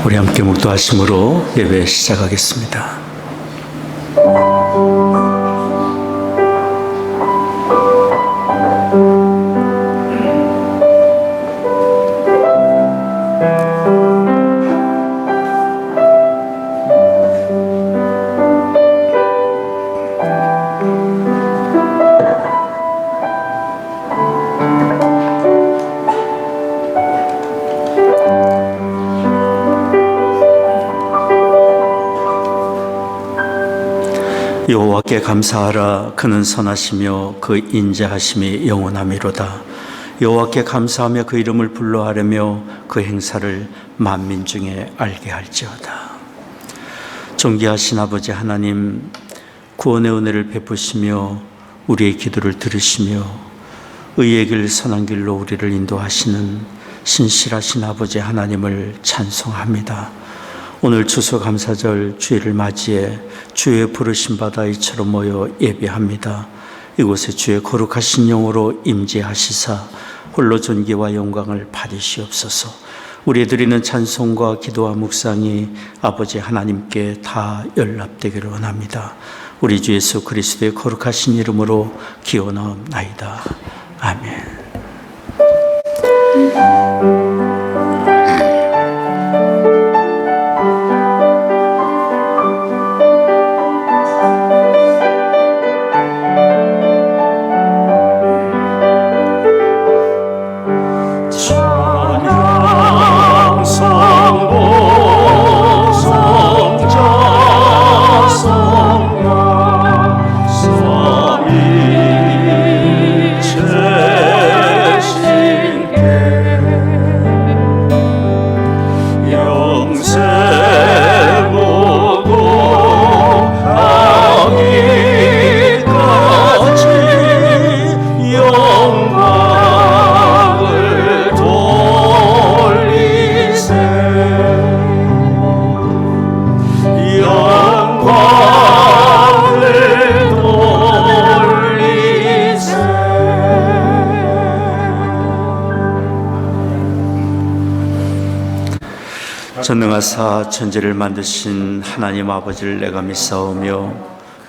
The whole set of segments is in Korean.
우리 함께 묵도하심으로 예배 시작하겠습니다. 여호와께 감사하라. 그는 선하시며 그 인자하심이 영원하미로다. 여호와께 감사하며 그 이름을 불러하려며 그 행사를 만민 중에 알게 할지어다. 존귀하신 아버지 하나님, 구원의 은혜를 베푸시며 우리의 기도를 들으시며 의의 길 선한 길로 우리를 인도하시는 신실하신 아버지 하나님을 찬송합니다. 오늘 추수감사절 주일을 맞이해 주의 부르심 받아 이처럼 모여 예배합니다. 이곳에 주의 거룩하신 영으로 임재하시사 홀로 존귀와 영광을 받으시옵소서. 우리 드리는 찬송과 기도와 묵상이 아버지 하나님께 다 연락되기를 원합니다. 우리 주 예수 그리스도의 거룩하신 이름으로 기원하옵나이다. 아멘. 전능하사 천지를 만드신 하나님 아버지를 내가 믿사오며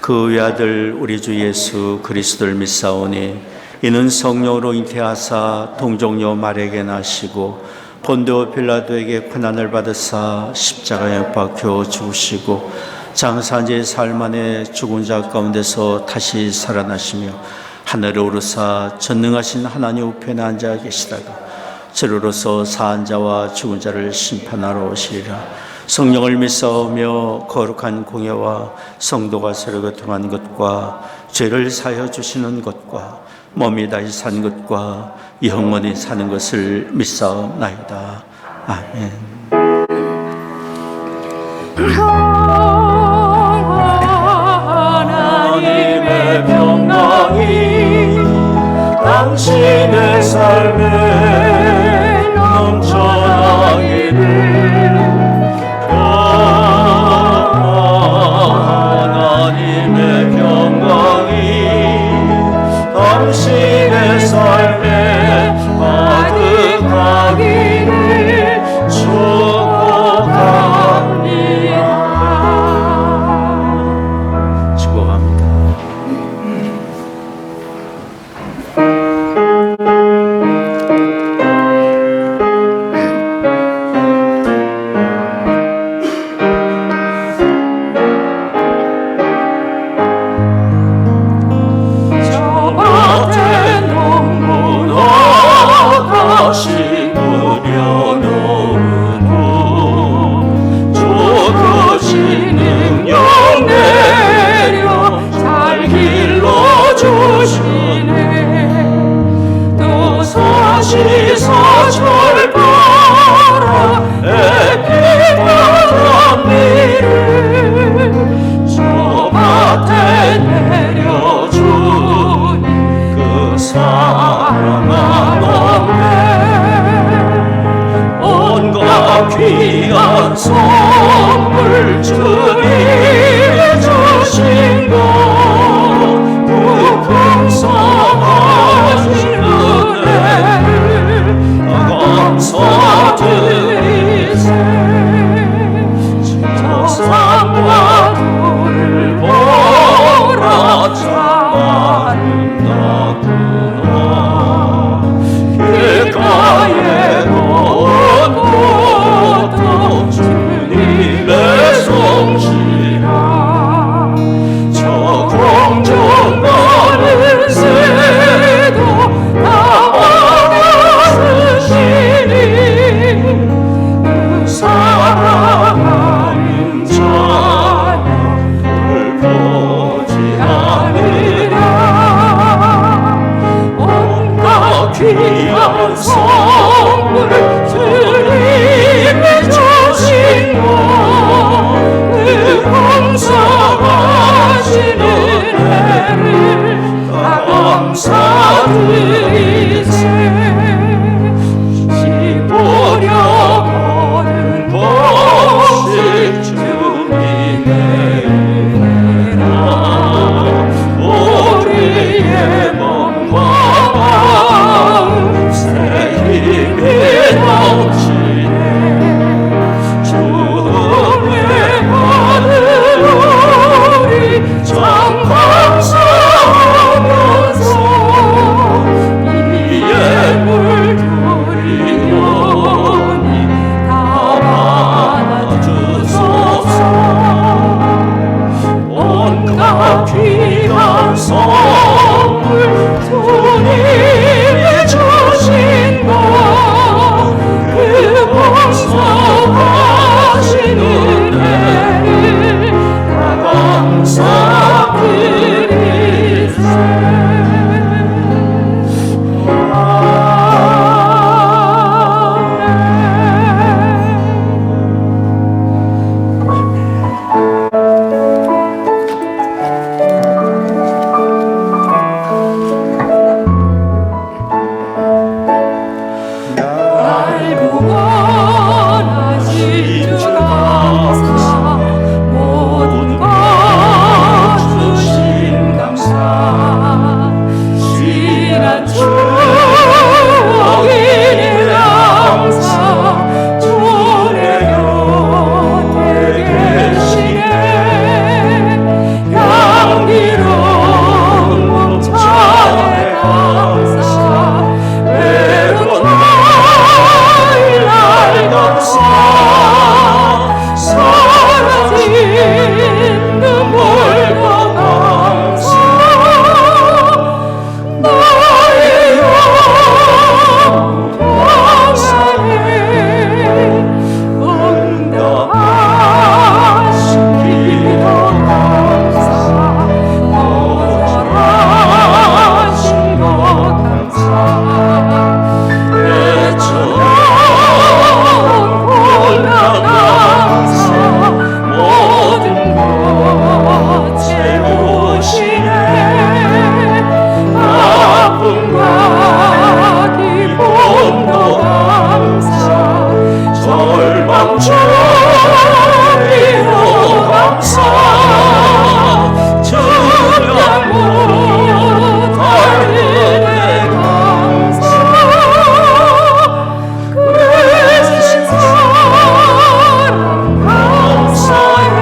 그 외아들 우리 주 예수 그리스도를 믿사오니 이는 성령으로 잉태하사 동정녀 마리아에게 나시고 본디오 빌라도에게 고난을 받으사 십자가에 못 박혀 죽으시고 장사한 지 사흘 만에 죽은 자 가운데서 다시 살아나시며 하늘에 오르사 전능하신 하나님 우편에 앉아 계시다가 저로서 사한 자와 죽은 자를 심판하러 오시리라. 성령을 믿사오며 거룩한 공예와 성도가 서로 교통한 것과 죄를 사하여 주시는 것과 몸이 다시 산 것과 영원히 사는 것을 믿사옵나이다. 아멘. 하나님의 평강이 당신의 삶에 넘쳐나기를. 하나님의 평강이 당신의 삶에 가득하기를 축복합니다. 축복합니다. 사시사철 바라 에피바람 미를 저 밭에 내려주니 그 사랑한 은혜 온갖 귀한 선물 주님이 주신 것 풍성하신 은혜를 감사드리세. 살아가는 자녀 돌보지 않으랴. 온갖 귀한 선물 주님이 주신 것 그 공성하시는 은혜를 다 감사드리세. 보려 거는 것이 주님의 은혜라. 우리의 몸과 마음 새 힘이 넘치네. 주의 받으리 참 감사하면서 이 예물 드리오니 다 받아주소서. 온갖 귀한 선물 주님이 주신 것 그 공성하신 은혜를 다 감사드리세. 날 구원하신 주 감사. 모든 것 주신 감사. 지난 추억이니 항상 주의 곁에 계시네. 향기로운 몸찬에 감사. 외로운 날 감사. 사라진 눈물과 감사. 나의 영광 감사해. 응답하신 기도 감사. 거절하신 것 감사. 고난 감사. 모든 것 채우시네. 아픔과 기쁨도 감사. 절망 주리로 감사. 주량 못할 은혜 감사. 그신 사랑 감사해.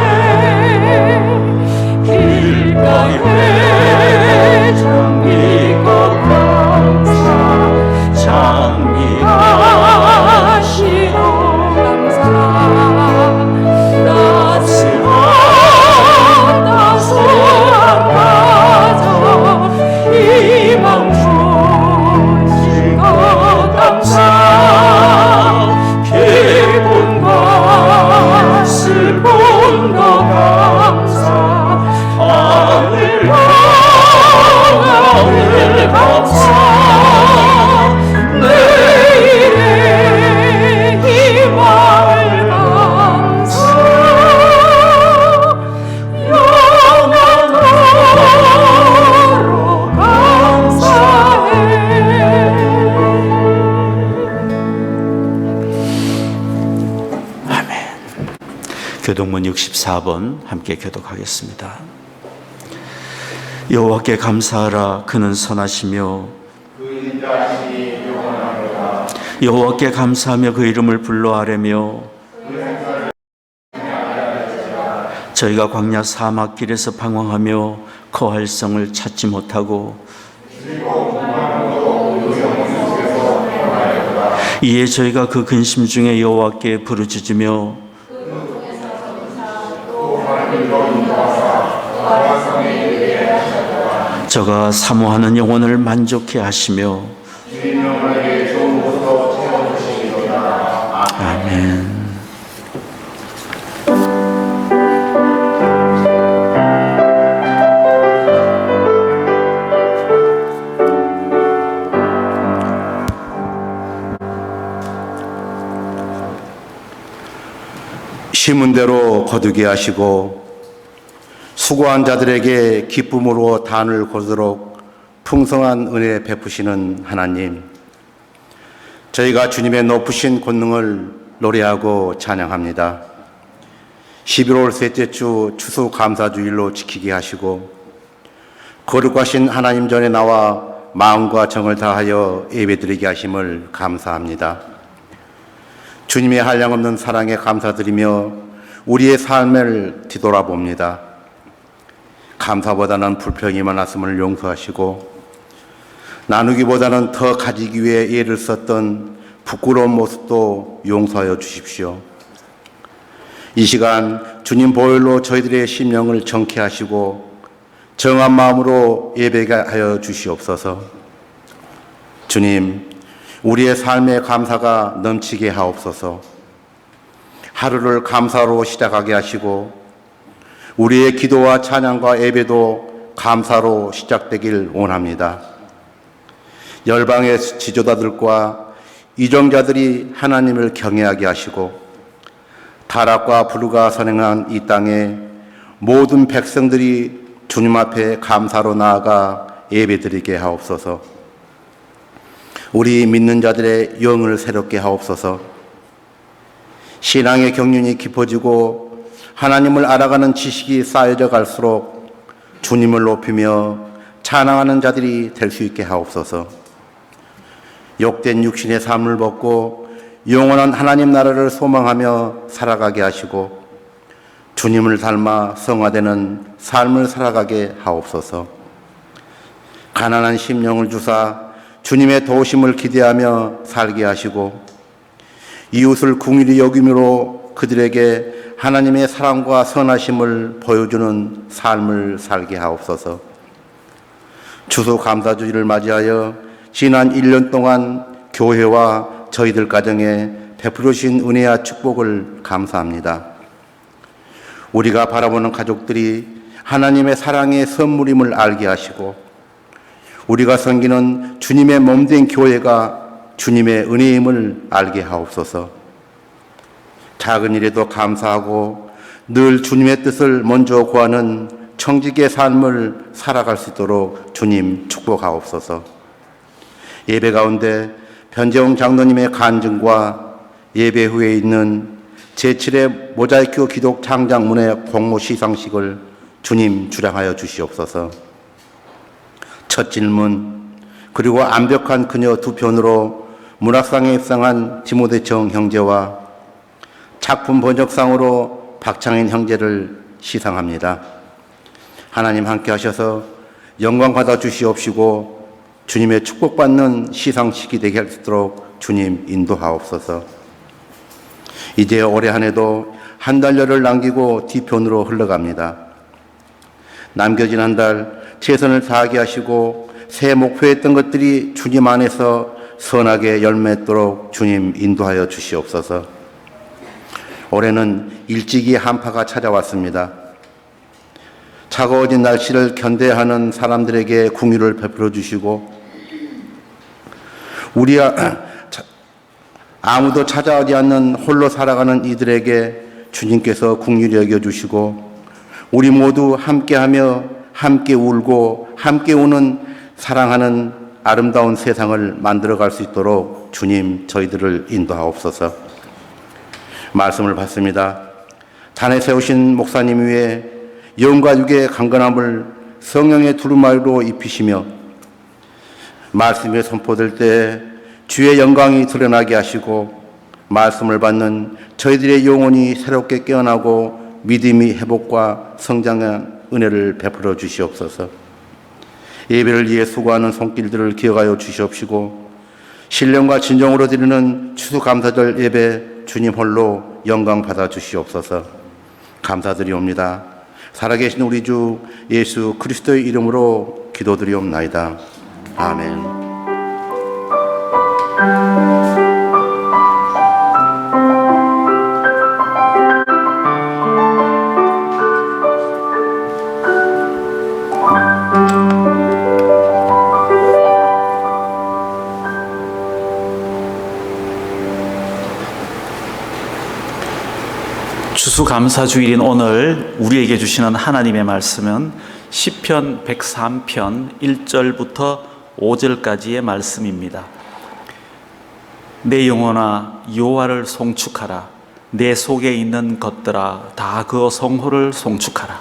길가에 장미꽃 감사. 장미하시오 감사. 따스한 가정 희망 주신 것 감사. 기쁨과 슬픔도 감사. 하늘 감사. 내일의 희망을 감사. 영원토록 감사해. 아멘. 교독문 64번 함께 교독하겠습니다. 여호와께 감사하라. 그는 선하시며 그 인자하심이 영원하노라. 여호와께 감사하며 그 이름을 불러 아뢰며 저희가 광야 사막 길에서 방황하며 그 활성을 찾지 못하고 이에 저희가 그 근심 중에 여호와께 부르짖으며 저가 사모하는 영혼을 만족해 하시며 아멘. 심은 대로 거두게 하시고 수고한 자들에게 기쁨으로 단을 거두도록 풍성한 은혜 베푸시는 하나님, 저희가 주님의 높으신 권능을 노래하고 찬양합니다. 11월 셋째 주 추수감사주일로 지키게 하시고 거룩하신 하나님 전에 나와 마음과 정을 다하여 예배드리게 하심을 감사합니다. 주님의 한량없는 사랑에 감사드리며 우리의 삶을 뒤돌아봅니다. 감사보다는 불평이 많았음을 용서하시고 나누기보다는 더 가지기 위해 애를 썼던 부끄러운 모습도 용서하여 주십시오. 이 시간 주님 보혈로 저희들의 심령을 정케 하시고 정한 마음으로 예배하게 하여 주시옵소서. 주님, 우리의 삶의 감사가 넘치게 하옵소서. 하루를 감사로 시작하게 하시고 우리의 기도와 찬양과 예배도 감사로 시작되길 원합니다. 열방의 지도자들과 이정자들이 하나님을 경외하게 하시고 타락과 불의가 선행한 이 땅에 모든 백성들이 주님 앞에 감사로 나아가 예배드리게 하옵소서. 우리 믿는 자들의 영을 새롭게 하옵소서. 신앙의 경륜이 깊어지고 하나님을 알아가는 지식이 쌓여져 갈수록 주님을 높이며 찬양하는 자들이 될 수 있게 하옵소서. 욕된 육신의 삶을 벗고 영원한 하나님 나라를 소망하며 살아가게 하시고 주님을 닮아 성화되는 삶을 살아가게 하옵소서. 가난한 심령을 주사 주님의 도우심을 기대하며 살게 하시고 이웃을 긍휼히 여김으로 그들에게 하나님의 사랑과 선하심을 보여주는 삶을 살게 하옵소서. 추수감사주일을 맞이하여 지난 1년 동안 교회와 저희들 가정에 베풀어 주신 은혜와 축복을 감사합니다. 우리가 바라보는 가족들이 하나님의 사랑의 선물임을 알게 하시고 우리가 섬기는 주님의 몸된 교회가 주님의 은혜임을 알게 하옵소서. 작은 일에도 감사하고 늘 주님의 뜻을 먼저 구하는 청직의 삶을 살아갈 수 있도록 주님 축복하옵소서. 예배 가운데 변재홍 장로님의 간증과 예배 후에 있는 제7회 모자이크 기독 창작문의 공모 시상식을 주님 주량하여 주시옵소서. 첫 질문, 그리고 완벽한 그녀 두 편으로 문학상에 입상한 디모데청 형제와 작품 번역상으로 박창인 형제를 시상합니다. 하나님 함께 하셔서 영광 받아 주시옵시고 주님의 축복받는 시상식이 되게 할 수 있도록 주님 인도하옵소서. 이제 올해 한 해도 한 달여를 남기고 뒤편으로 흘러갑니다. 남겨진 한 달 최선을 다하게 하시고 새 목표했던 것들이 주님 안에서 선하게 열매맺도록 주님 인도하여 주시옵소서. 올해는 일찍이 한파가 찾아왔습니다. 차가워진 날씨를 견뎌야 하는 사람들에게 긍휼을 베풀어 주시고 아무도 찾아오지 않는 홀로 살아가는 이들에게 주님께서 긍휼히 여겨주시고 우리 모두 함께하며 함께 울고 함께 우는 사랑하는 아름다운 세상을 만들어갈 수 있도록 주님 저희들을 인도하옵소서. 말씀을 받습니다. 단에 세우신 목사님 위에 영과 육의 강건함을 성령의 두루마리로 입히시며 말씀이 선포될 때 주의 영광이 드러나게 하시고 말씀을 받는 저희들의 영혼이 새롭게 깨어나고 믿음이 회복과 성장한 은혜를 베풀어 주시옵소서. 예배를 위해 수고하는 손길들을 기억하여 주시옵시고 신령과 진정으로 드리는 추수감사절 예배 주님 홀로 영광 받아 주시옵소서. 감사드리옵니다. 살아계신 우리 주 예수 그리스도의 이름으로 기도드리옵나이다. 아멘. 추수감사주일인 오늘 우리에게 주시는 하나님의 말씀은 시편 103편 1절부터 5절까지의 말씀입니다. 내 영혼아 여호와를 송축하라. 내 속에 있는 것들아 다 그 성호를 송축하라.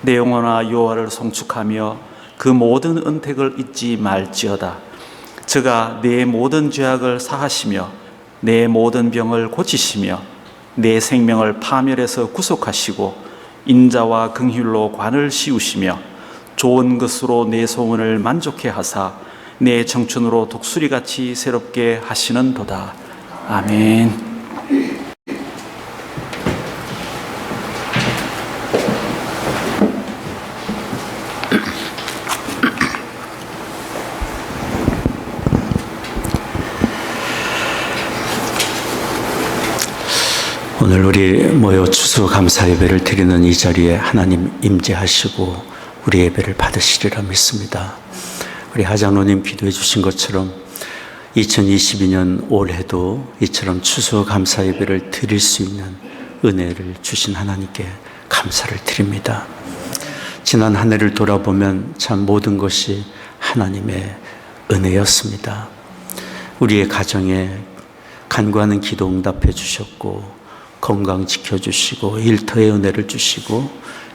내 영혼아 여호와를 송축하며 그 모든 은택을 잊지 말지어다. 저가 내 모든 죄악을 사하시며 내 모든 병을 고치시며 내 생명을 파멸에서 구속하시고 인자와 긍휼로 관을 씌우시며 좋은 것으로 내 소원을 만족해 하사 내 청춘으로 독수리같이 새롭게 하시는도다. 아멘. 오늘 우리 모여 추수감사 예배를 드리는 이 자리에 하나님 임재하시고 우리 예배를 받으시리라 믿습니다. 우리 하장로님 기도해 주신 것처럼 2022년 올해도 이처럼 추수감사 예배를 드릴 수 있는 은혜를 주신 하나님께 감사를 드립니다. 지난 한 해를 돌아보면 참 모든 것이 하나님의 은혜였습니다. 우리의 가정에 간구하는 기도 응답해 주셨고 건강 지켜주시고 일터의 은혜를 주시고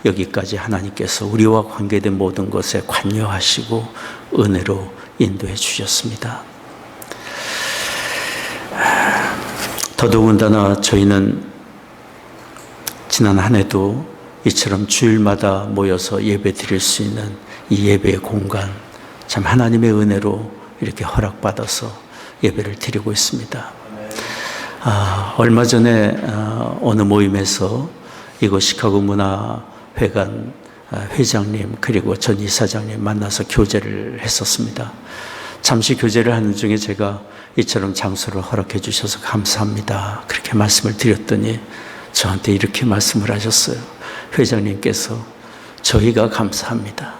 여기까지 하나님께서 우리와 관계된 모든 것에 관여하시고 은혜로 인도해 주셨습니다. 더더군다나 저희는 지난 한 해도 이처럼 주일마다 모여서 예배 드릴 수 있는 이 예배의 공간 참 하나님의 은혜로 이렇게 허락받아서 예배를 드리고 있습니다. 얼마 전에 어느 모임에서 이곳 시카고 문화회관 회장님 그리고 전 이사장님 만나서 교제를 했었습니다. 잠시 교제를 하는 중에 제가 이처럼 장소를 허락해 주셔서 감사합니다. 그렇게 말씀을 드렸더니 저한테 이렇게 말씀을 하셨어요. 회장님께서 저희가 감사합니다.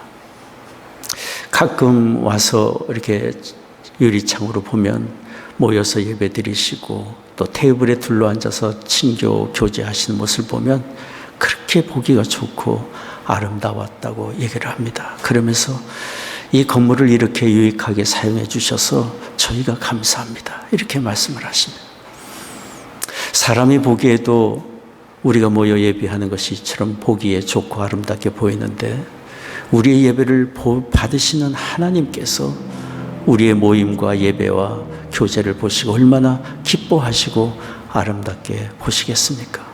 가끔 와서 이렇게 유리창으로 보면 모여서 예배 드리시고 또 테이블에 둘러앉아서 친교 교제하시는 모습을 보면 그렇게 보기가 좋고 아름다웠다고 얘기를 합니다. 그러면서 이 건물을 이렇게 유익하게 사용해 주셔서 저희가 감사합니다. 이렇게 말씀을 하십니다. 사람이 보기에도 우리가 모여 예배하는 것이 이처럼 보기에 좋고 아름답게 보이는데 우리의 예배를 받으시는 하나님께서 우리의 모임과 예배와 교제를 보시고 얼마나 기뻐하시고 아름답게 보시겠습니까?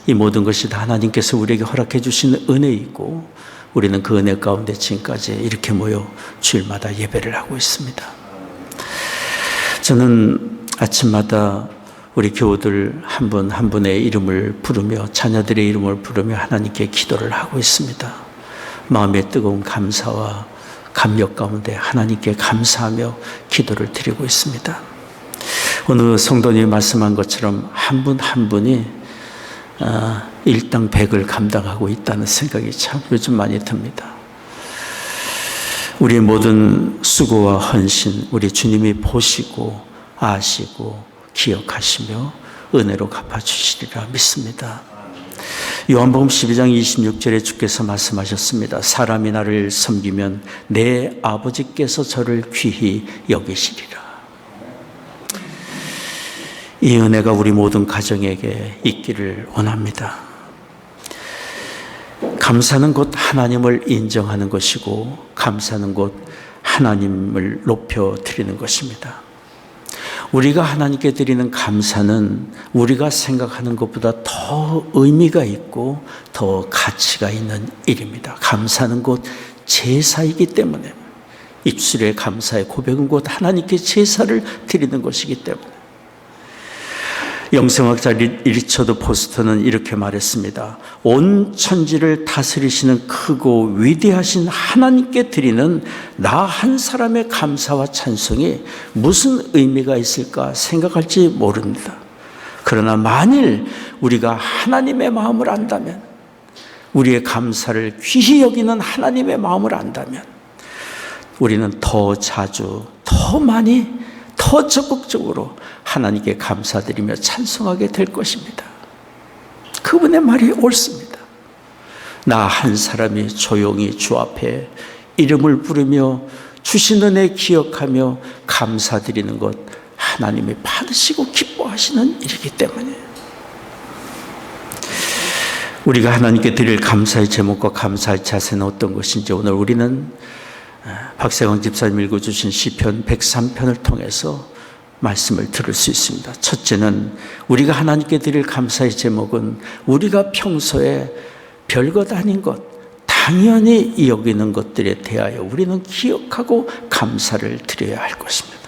이 모든 것이 다 하나님께서 우리에게 허락해 주시는 은혜이고 우리는 그 은혜 가운데 지금까지 이렇게 모여 주일마다 예배를 하고 있습니다. 저는 아침마다 우리 교우들 한 분 한 분의 이름을 부르며 자녀들의 이름을 부르며 하나님께 기도를 하고 있습니다. 마음의 뜨거운 감사와 감격 가운데 하나님께 감사하며 기도를 드리고 있습니다. 오늘 성도님이 말씀한 것처럼 한 분 한 분이 일당 100을 감당하고 있다는 생각이 참 요즘 많이 듭니다. 우리의 모든 수고와 헌신 우리 주님이 보시고 아시고 기억하시며 은혜로 갚아주시리라 믿습니다. 요한복음 12장 26절에 주께서 말씀하셨습니다. 사람이 나를 섬기면 내 아버지께서 저를 귀히 여기시리라. 이 은혜가 우리 모든 가정에게 있기를 원합니다. 감사는 곧 하나님을 인정하는 것이고 감사는 곧 하나님을 높여 드리는 것입니다. 우리가 하나님께 드리는 감사는 우리가 생각하는 것보다 더 의미가 있고 더 가치가 있는 일입니다. 감사는 곧 제사이기 때문에 입술의 감사의 고백은 곧 하나님께 제사를 드리는 것이기 때문에 영성학자 리처드 포스터는 이렇게 말했습니다. 온 천지를 다스리시는 크고 위대하신 하나님께 드리는 나 한 사람의 감사와 찬송이 무슨 의미가 있을까 생각할지 모릅니다. 그러나 만일 우리가 하나님의 마음을 안다면, 우리의 감사를 귀히 여기는 하나님의 마음을 안다면 우리는 더 자주, 더 많이, 더 적극적으로 하나님께 감사드리며 찬송하게 될 것입니다. 그 그분의 말이 옳습니다. 나 한 사람이 조용히 주 앞에 이름을 부르며 주신 은혜 기억하며 감사드리는 것, 하나님이 받으시고 기뻐하시는 일이기 때문이에요. 우리가 하나님께 드릴 감사의 제목과 감사의 자세는 어떤 것인지 오늘 우리는 박세광 집사님 읽어주신 시편 103편을 통해서 말씀을 들을 수 있습니다. 첫째는 우리가 하나님께 드릴 감사의 제목은 우리가 평소에 별것 아닌 것, 당연히 여기는 것들에 대하여 우리는 기억하고 감사를 드려야 할 것입니다.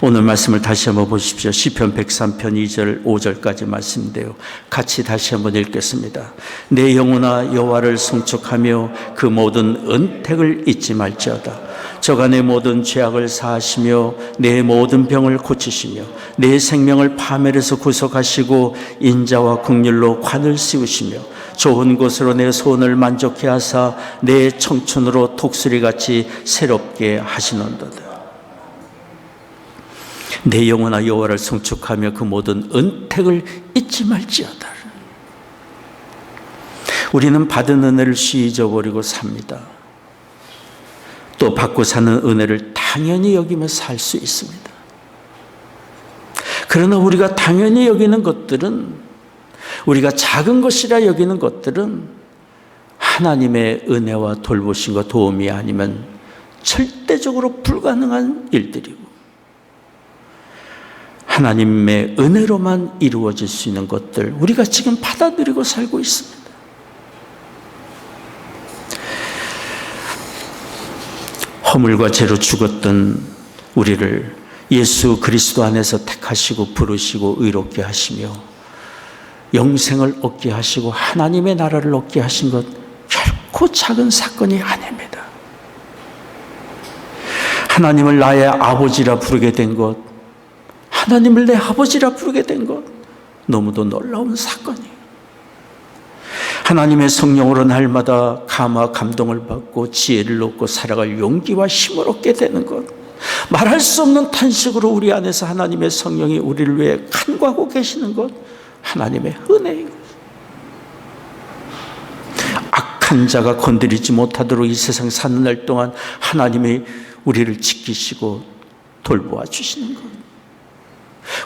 오늘 말씀을 다시 한번 보십시오. 시편 103편 2절 5절까지 말씀인데요, 같이 다시 한번 읽겠습니다. 내 영혼아 여호와를 송축하며 그 모든 은택을 잊지 말지어다. 저가 내 모든 죄악을 사하시며 내 모든 병을 고치시며 내 생명을 파멸에서 구속하시고 인자와 긍휼로 관을 씌우시며 좋은 곳으로 내 소원을 만족해 하사 내 청춘으로 독수리같이 새롭게 하시는도다. 내 영혼아 여호와를 송축하며 그 모든 은택을 잊지 말지어다. 우리는 받은 은혜를 쉬이 잊어버리고 삽니다. 또 받고 사는 은혜를 당연히 여기며 살 수 있습니다. 그러나 우리가 당연히 여기는 것들은, 우리가 작은 것이라 여기는 것들은 하나님의 은혜와 돌보심과 도움이 아니면 절대적으로 불가능한 일들이고, 하나님의 은혜로만 이루어질 수 있는 것들, 우리가 지금 받아들이고 살고 있습니다. 허물과 죄로 죽었던 우리를 예수 그리스도 안에서 택하시고 부르시고 의롭게 하시며 영생을 얻게 하시고 하나님의 나라를 얻게 하신 것, 결코 작은 사건이 아닙니다. 하나님을 나의 아버지라 부르게 된 것, 하나님을 내 아버지라 부르게 된 것, 너무도 놀라운 사건이에요. 하나님의 성령으로 날마다 감화 감동을 받고 지혜를 얻고 살아갈 용기와 힘을 얻게 되는 것, 말할 수 없는 탄식으로 우리 안에서 하나님의 성령이 우리를 위해 간구하고 계시는 것, 하나님의 은혜예요. 악한 자가 건드리지 못하도록 이 세상 사는 날 동안 하나님이 우리를 지키시고 돌보아 주시는 것,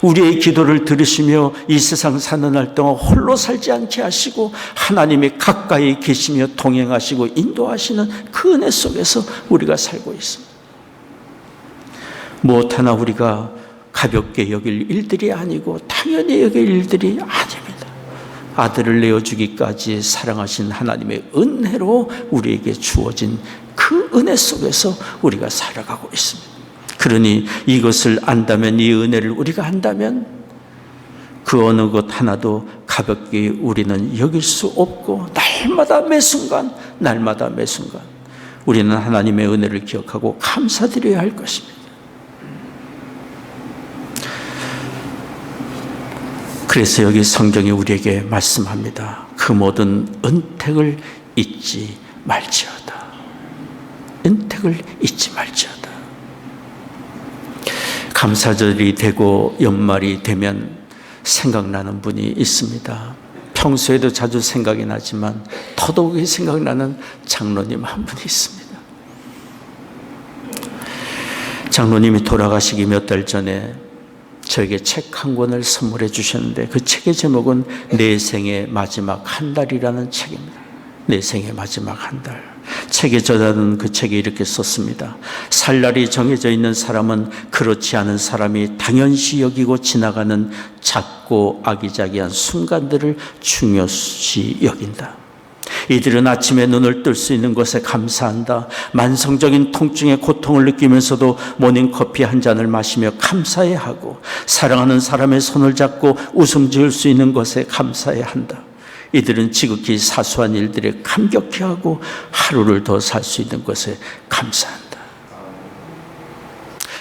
우리의 기도를 들으시며 이 세상 사는 날 동안 홀로 살지 않게 하시고 하나님이 가까이 계시며 동행하시고 인도하시는 그 은혜 속에서 우리가 살고 있습니다. 무엇 하나 우리가 가볍게 여길 일들이 아니고 당연히 여길 일들이 아닙니다. 아들을 내어주기까지 사랑하신 하나님의 은혜로 우리에게 주어진 그 은혜 속에서 우리가 살아가고 있습니다. 그러니 이것을 안다면, 이 은혜를 우리가 안다면 그 어느 것 하나도 가볍게 우리는 여길 수 없고, 날마다 매순간 우리는 하나님의 은혜를 기억하고 감사드려야 할 것입니다. 그래서 여기 성경이 우리에게 말씀합니다. 그 모든 은택을 잊지 말지어다. 은택을 잊지 말지어다. 감사절이 되고 연말이 되면 생각나는 분이 있습니다. 평소에도 자주 생각이 나지만 더더욱이 생각나는 장로님 한 분이 있습니다. 장로님이 돌아가시기 몇 달 전에 저에게 책 한 권을 선물해 주셨는데, 그 책의 제목은 내 생의 마지막 한 달이라는 책입니다. 내 생의 마지막 한 달. 책에 저자는 그 책에 이렇게 썼습니다. 살 날이 정해져 있는 사람은 그렇지 않은 사람이 당연시 여기고 지나가는 작고 아기자기한 순간들을 중요시 여긴다. 이들은 아침에 눈을 뜰 수 있는 것에 감사한다. 만성적인 통증의 고통을 느끼면서도 모닝커피 한 잔을 마시며 감사해야 하고, 사랑하는 사람의 손을 잡고 웃음 지을 수 있는 것에 감사해야 한다. 이들은 지극히 사소한 일들에 감격해하고 하루를 더 살 수 있는 것에 감사한다.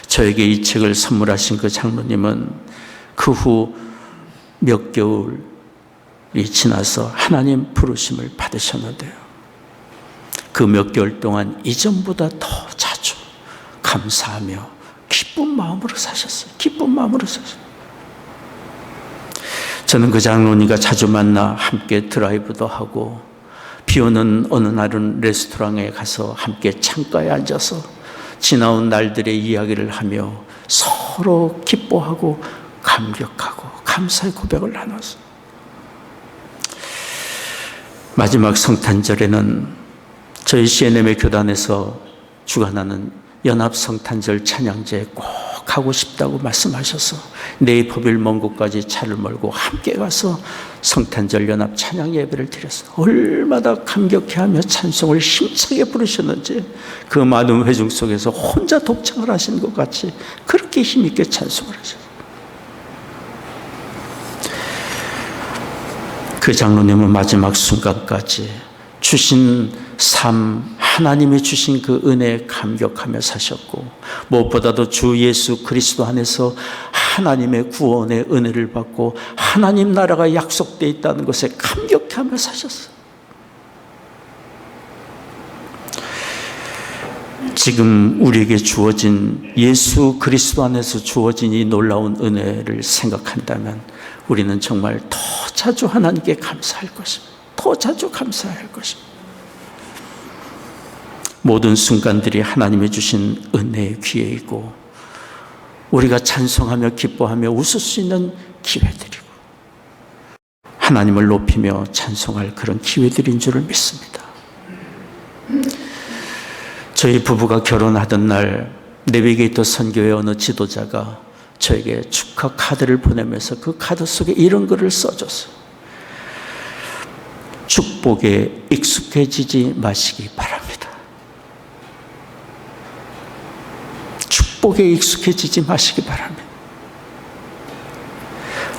저에게 이 책을 선물하신 그 장로님은 그 후 몇 개월이 지나서 하나님 부르심을 받으셨는데요, 그 몇 개월 동안 이전보다 더 자주 감사하며 기쁜 마음으로 사셨어요. 기쁜 마음으로 사셨어요. 저는 그 장로님과 자주 만나 함께 드라이브도 하고 비 오는 어느 날은 레스토랑에 가서 함께 창가에 앉아서 지나온 날들의 이야기를 하며 서로 기뻐하고 감격하고 감사의 고백을 나눴어요. 마지막 성탄절에는 저희 CNM의 교단에서 주관하는 연합성탄절 찬양제에 꼭 가고 싶다고 말씀하셔서 네이버빌 먼 곳까지 차를 몰고 함께 가서 성탄절 연합 찬양 예배를 드렸어요. 얼마나 감격해하며 찬송을 힘차게 부르셨는지 그 많은 회중 속에서 혼자 독창을 하신 것 같이 그렇게 힘있게 찬송을 하셨어요. 그 장로님은 마지막 순간까지 주신 삶, 하나님이 주신 그 은혜에 감격하며 사셨고 무엇보다도 주 예수 그리스도 안에서 하나님의 구원의 은혜를 받고 하나님 나라가 약속되어 있다는 것에 감격하며 사셨어요. 지금 우리에게 주어진 예수 그리스도 안에서 주어진 이 놀라운 은혜를 생각한다면 우리는 정말 더 자주 하나님께 감사할 것입니다. 더 자주 감사할 것입니다. 모든 순간들이 하나님이 주신 은혜의 기회이고 우리가 찬송하며 기뻐하며 웃을 수 있는 기회들이고 하나님을 높이며 찬송할 그런 기회들인 줄을 믿습니다. 저희 부부가 결혼하던 날 내비게이터 선교회 어느 지도자가 저에게 축하 카드를 보내면서 그 카드 속에 이런 글을 써줬어요. 축복에 익숙해지지 마시기 바랍니다. 축복에 익숙해지지 마시기 바랍니다.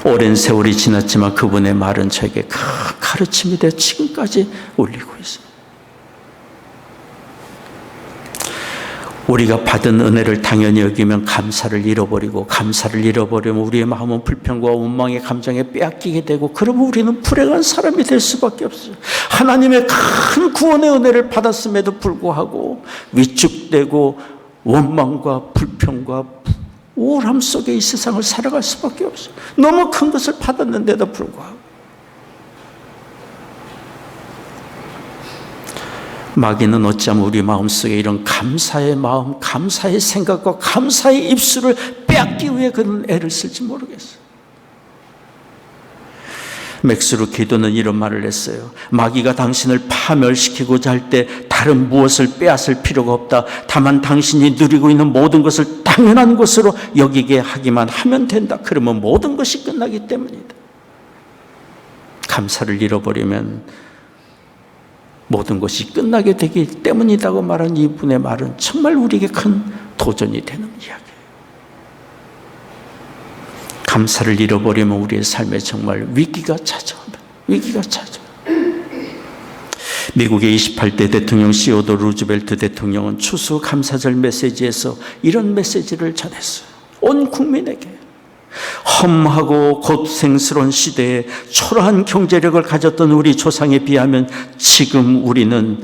오랜 세월이 지났지만 그분의 말은 저에게 큰 가르침이 되어 지금까지 울리고 있습니다. 우리가 받은 은혜를 당연히 여기면 감사를 잃어버리면 우리의 마음은 불평과 원망의 감정에 빼앗기게 되고 그러면 우리는 불행한 사람이 될 수밖에 없어요. 하나님의 큰 구원의 은혜를 받았음에도 불구하고 위축되고 원망과 불평과 우울함 속에 이 세상을 살아갈 수밖에 없어요. 너무 큰 것을 받았는데도 불구하고 마귀는 어찌하면 우리 마음속에 이런 감사의 마음, 감사의 생각과 감사의 입술을 빼앗기 위해 그런 애를 쓸지 모르겠어요. 맥스 루키도는 이런 말을 했어요. 마귀가 당신을 파멸시키고자 할 때 다른 무엇을 빼앗을 필요가 없다. 다만 당신이 누리고 있는 모든 것을 당연한 것으로 여기게 하기만 하면 된다. 그러면 모든 것이 끝나기 때문이다. 감사를 잃어버리면 모든 것이 끝나게 되기 때문이라고 말한 이분의 말은 정말 우리에게 큰 도전이 되는 이야기예요. 감사를 잃어버리면 우리의 삶에 정말 위기가 찾아옵니다. 위기가 찾아옵니다. 미국의 28대 대통령 시오도 루즈벨트 대통령은 추수감사절 메시지에서 이런 메시지를 전했어요. 온 국민에게 험하고 고생스러운 시대에 초라한 경제력을 가졌던 우리 조상에 비하면 지금 우리는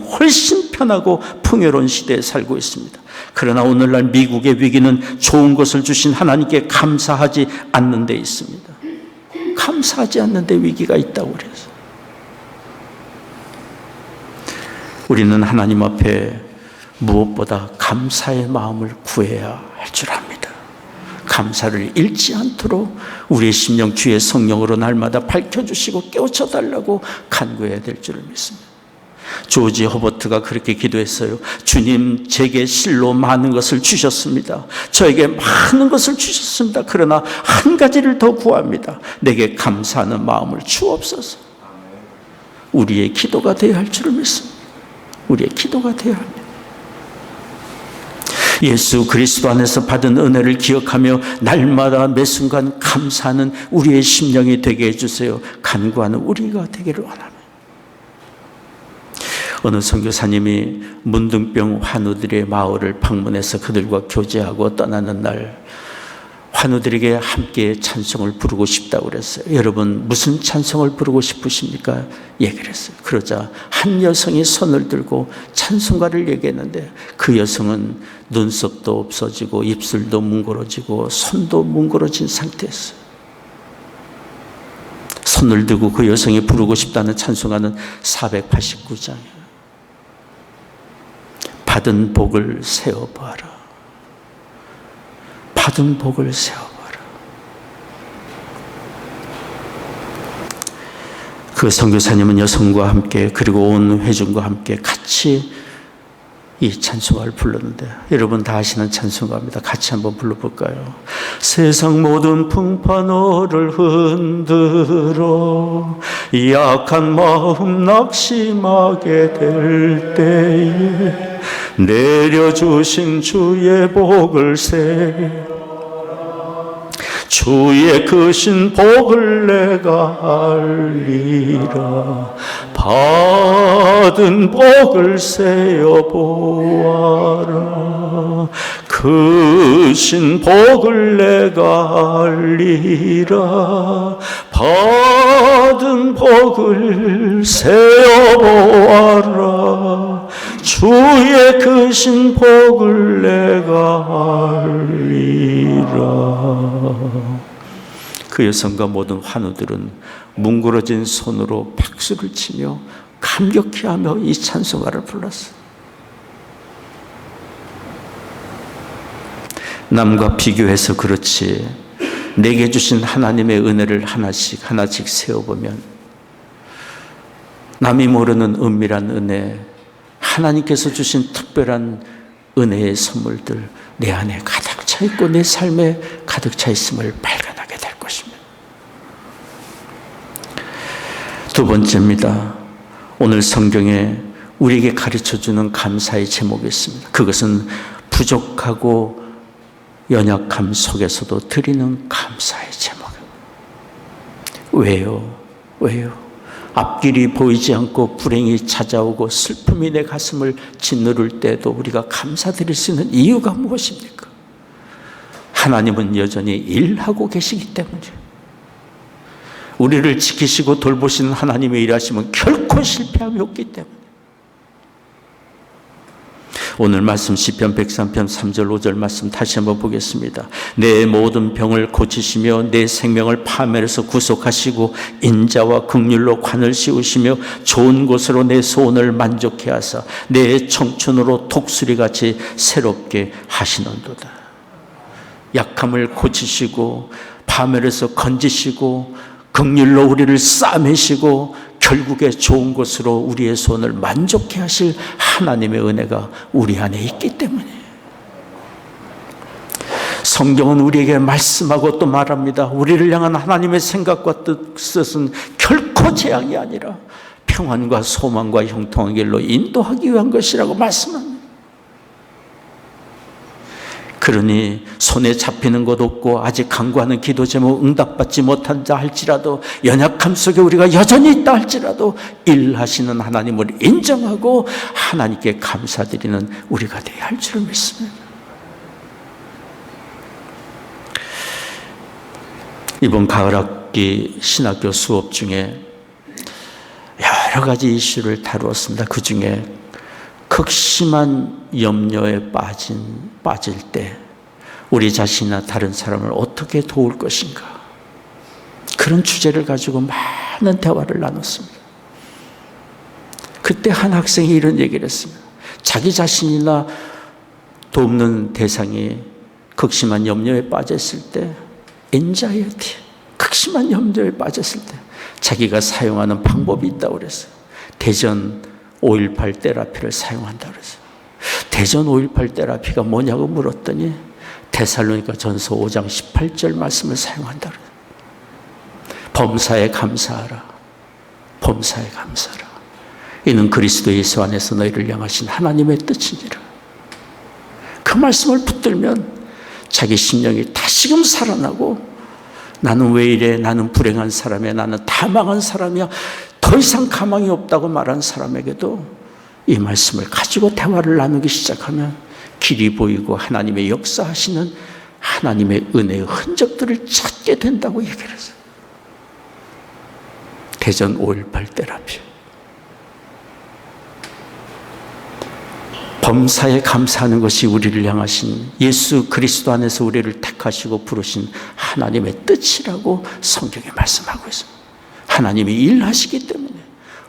훨씬 편하고 풍요로운 시대에 살고 있습니다. 그러나 오늘날 미국의 위기는 좋은 것을 주신 하나님께 감사하지 않는 데 있습니다. 감사하지 않는 데 위기가 있다고 그래서 우리는 하나님 앞에 무엇보다 감사의 마음을 구해야 할 줄 압니다. 감사를 잃지 않도록 우리의 심령 주의 성령으로 날마다 밝혀주시고 깨우쳐달라고 간구해야 될 줄을 믿습니다. 조지 허버트가 그렇게 기도했어요. 주님, 제게 실로 많은 것을 주셨습니다. 저에게 많은 것을 주셨습니다. 그러나 한 가지를 더 구합니다. 내게 감사하는 마음을 주옵소서. 우리의 기도가 되어야 할 줄을 믿습니다. 우리의 기도가 되어야 합니다. 예수 그리스도 안에서 받은 은혜를 기억하며 날마다 매 순간 감사하는 우리의 심령이 되게 해주세요. 간구하는 우리가 되기를 원합니다. 어느 선교사님이 문둥병 환우들의 마을을 방문해서 그들과 교제하고 떠나는 날 환우들에게 함께 찬송을 부르고 싶다고 그랬어요. 여러분 무슨 찬송을 부르고 싶으십니까? 얘기를 했어요. 그러자 한 여성이 손을 들고 찬송가를 얘기했는데 그 여성은 눈썹도 없어지고 입술도 뭉그러지고 손도 뭉그러진 상태였어요. 손을 들고 그 여성이 부르고 싶다는 찬송가는 489장이에요. 받은 복을 세어보아라. 받은 복을 세어보아라. 그 선교사님은 여성과 함께 그리고 온 회중과 함께 같이 이 찬송가를 불렀는데, 여러분 다 아시는 찬송가입니다. 같이 한번 불러볼까요? 세상 모든 풍파 너를 흔들어 약한 마음 낙심하게 될 때에 내려주신 주의 복을 주의 크신 복을 내가 알리라. 받은 복을 세어보아라. 크신 복을 내가 알리라. 받은 복을 세어보아라. 주의 크신 복을 내가 알리라. 그 여성과 모든 환우들은 뭉그러진 손으로 박수를 치며 감격해하며 이 찬송가를 불렀어요. 남과 비교해서 그렇지 내게 주신 하나님의 은혜를 하나씩 세워보면 남이 모르는 은밀한 은혜, 하나님께서 주신 특별한 은혜의 선물들 내 안에 가득 차 있고 내 삶에 가득 차 있음을 발견하게 될 것입니다. 두 번째입니다. 오늘 성경에 우리에게 가르쳐주는 감사의 제목이 있습니다. 그것은 부족하고 연약함 속에서도 드리는 감사의 제목입니다. 왜요? 앞길이 보이지 않고 불행이 찾아오고 슬픔이 내 가슴을 짓누를 때도 우리가 감사드릴 수 있는 이유가 무엇입니까? 하나님은 여전히 일하고 계시기 때문이에요. 우리를 지키시고 돌보시는 하나님의 일하심은 결코 실패함이 없기 때문에. 오늘 말씀 시편 103편 3절 5절 말씀 다시 한번 보겠습니다. 내 모든 병을 고치시며 내 생명을 파멸에서 구속하시고 인자와 긍휼로 관을 씌우시며 좋은 곳으로 내 소원을 만족해 하사 내 청춘으로 독수리같이 새롭게 하시는도다. 약함을 고치시고 파멸에서 건지시고 긍휼로 우리를 싸매시고 결국에 좋은 것으로 우리의 소원을 만족해 하실 하나님의 은혜가 우리 안에 있기 때문이에요. 성경은 우리에게 말씀하고 또 말합니다. 우리를 향한 하나님의 생각과 뜻은 결코 재앙이 아니라 평안과 소망과 형통한 길로 인도하기 위한 것이라고 말씀합니다. 그러니 손에 잡히는 것 없고 아직 간구하는 기도 제목 응답받지 못한다 할지라도, 연약함 속에 우리가 여전히 있다 할지라도 일하시는 하나님을 인정하고 하나님께 감사드리는 우리가 되어야 할 줄을 믿습니다. 이번 가을 학기 신학교 수업 중에 여러 가지 이슈를 다루었습니다. 그 중에 극심한 염려에 빠질 때 우리 자신이나 다른 사람을 어떻게 도울 것인가, 그런 주제를 가지고 많은 대화를 나눴습니다. 그때 한 학생이 이런 얘기를 했습니다. 자기 자신이나 돕는 대상이 극심한 염려에 빠졌을 때, anxiety, 극심한 염려에 빠졌을 때 자기가 사용하는 방법이 있다고 그랬어요. 대전 5.18 테라피를 사용한다고 그랬어요. 대전 5.18 테라피가 뭐냐고 물었더니 데살로니가 전서 5장 18절 말씀을 사용한다고 그랬어요. 범사에 감사하라. 범사에 감사하라. 이는 그리스도 예수 안에서 너희를 향하신 하나님의 뜻이니라. 그 말씀을 붙들면 자기 심령이 다시금 살아나고, 나는 왜 이래, 나는 불행한 사람이야, 나는 다 망한 사람이야, 더 이상 가망이 없다고 말한 사람에게도 이 말씀을 가지고 대화를 나누기 시작하면 길이 보이고 하나님의 역사하시는 하나님의 은혜의 흔적들을 찾게 된다고 얘기를 했어요. 대전 5.18 테라피. 범사에 감사하는 것이 우리를 향하신 예수 그리스도 안에서 우리를 택하시고 부르신 하나님의 뜻이라고 성경에 말씀하고 있습니다. 하나님이 일하시기 때문에,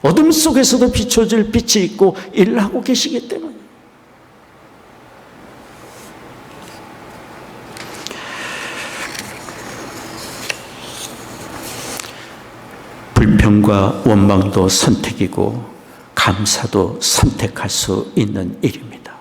어둠 속에서도 비춰질 빛이 있고 일하고 계시기 때문에. 불평과 원망도 선택이고 감사도 선택할 수 있는 일입니다.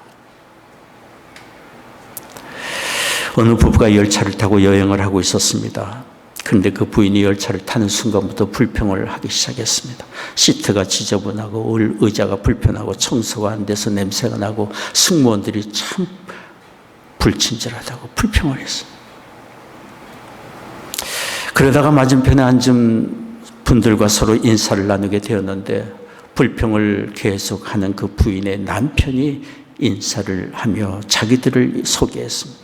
어느 부부가 열차를 타고 여행을 하고 있었습니다. 그런데 그 부인이 열차를 타는 순간부터 불평을 하기 시작했습니다. 시트가 지저분하고 의자가 불편하고 청소가 안 돼서 냄새가 나고 승무원들이 참 불친절하다고 불평을 했어요. 그러다가 맞은편에 앉은 분들과 서로 인사를 나누게 되었는데, 불평을 계속하는 그 부인의 남편이 인사를 하며 자기들을 소개했습니다.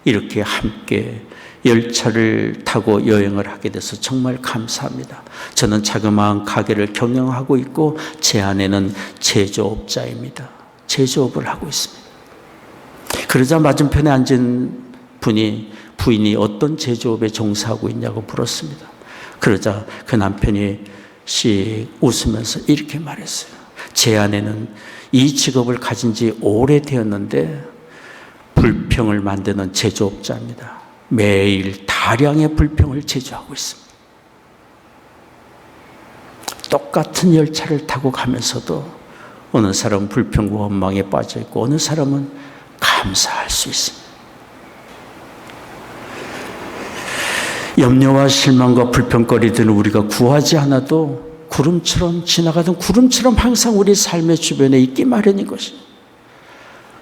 이렇게 함께 열차를 타고 여행을 하게 돼서 정말 감사합니다. 저는 자그마한 가게를 경영하고 있고 제 아내는 제조업자입니다. 제조업을 하고 있습니다. 그러자 맞은편에 앉은 부인이 어떤 제조업에 종사하고 있냐고 물었습니다. 그러자 그 남편이 씩 웃으면서 이렇게 말했어요. 제 아내는 이 직업을 가진 지 오래되었는데 불평을 만드는 제조업자입니다. 매일 다량의 불평을 제조하고 있습니다. 똑같은 열차를 타고 가면서도 어느 사람은 불평과 원망에 빠져 있고 어느 사람은 감사할 수 있습니다. 염려와 실망과 불평거리들은 우리가 구하지 않아도 구름처럼 지나가던 구름처럼 항상 우리 삶의 주변에 있기 마련인 것입니다.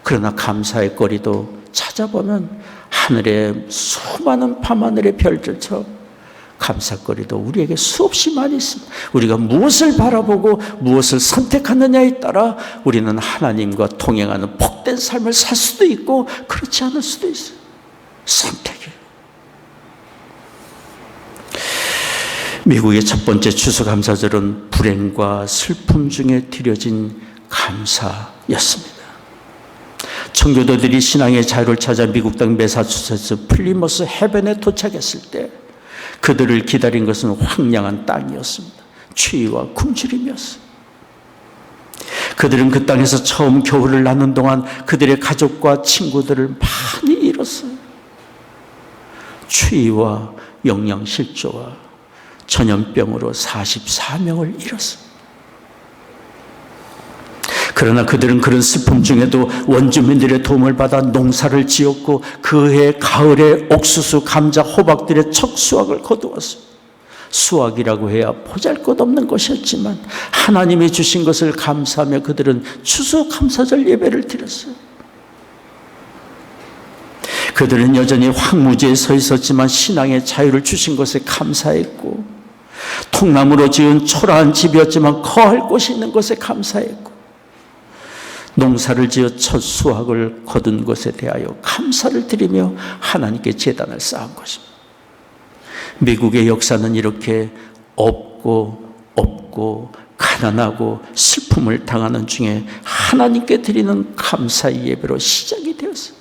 그러나 감사의 거리도 찾아보면 하늘에 수많은 밤하늘의 별들처럼 감사거리도 우리에게 수없이 많이 있습니다. 우리가 무엇을 바라보고 무엇을 선택하느냐에 따라 우리는 하나님과 동행하는 복된 삶을 살 수도 있고 그렇지 않을 수도 있어요. 선택이에요. 미국의 첫 번째 추수감사절은 불행과 슬픔 중에 드려진 감사였습니다. 청교도들이 신앙의 자유를 찾아 미국 땅 매사추세츠 플리머스 해변에 도착했을 때 그들을 기다린 것은 황량한 땅이었습니다. 추위와 굶주림이었어요. 그들은 그 땅에서 처음 겨울을 나는 동안 그들의 가족과 친구들을 많이 잃었어요. 추위와 영양실조와 전염병으로 44명을 잃었습니다. 그러나 그들은 그런 슬픔 중에도 원주민들의 도움을 받아 농사를 지었고 그해 가을에 옥수수, 감자, 호박들의 첫 수확을 거두었습니다. 수확이라고 해야 보잘것없는 것이었지만 하나님이 주신 것을 감사하며 그들은 추수감사절 예배를 드렸어요. 그들은 여전히 황무지에 서 있었지만 신앙의 자유를 주신 것에 감사했고, 통나무로 지은 초라한 집이었지만 거할 곳이 있는 것에 감사했고, 농사를 지어 첫 수확을 거둔 것에 대하여 감사를 드리며 하나님께 제단을 쌓은 것입니다. 미국의 역사는 이렇게 없고 가난하고 슬픔을 당하는 중에 하나님께 드리는 감사의 예배로 시작이 되었어요.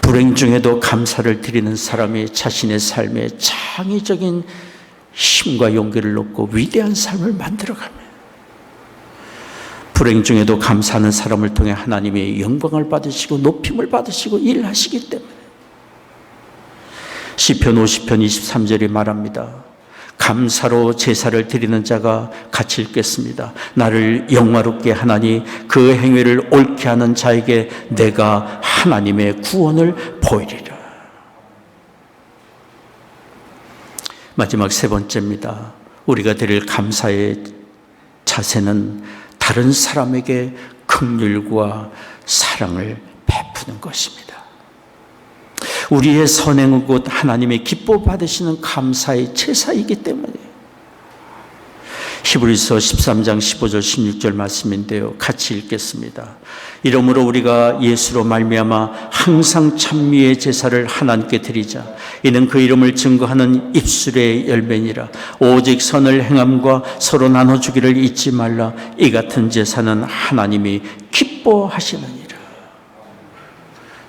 불행 중에도 감사를 드리는 사람이 자신의 삶에 창의적인 힘과 용기를 얻고 위대한 삶을 만들어갑니다. 불행 중에도 감사하는 사람을 통해 하나님이 영광을 받으시고 높임을 받으시고 일하시기 때문에 시편 50편 23절이 말합니다. 감사로 제사를 드리는 자가 같이 읽겠습니다. 나를 영화롭게 하나니 그 행위를 옳게 하는 자에게 내가 하나님의 구원을 보이리라. 마지막 세 번째입니다. 우리가 드릴 감사의 자세는 다른 사람에게 긍휼과 사랑을 베푸는 것입니다. 우리의 선행은 곧 하나님의 기뻐 받으시는 감사의 제사이기 때문에 히브리서 13장 15절 16절 말씀인데요. 같이 읽겠습니다. 이러므로 우리가 예수로 말미암아 항상 찬미의 제사를 하나님께 드리자. 이는 그 이름을 증거하는 입술의 열매니라. 오직 선을 행함과 서로 나눠주기를 잊지 말라. 이 같은 제사는 하나님이 기뻐하시느니라.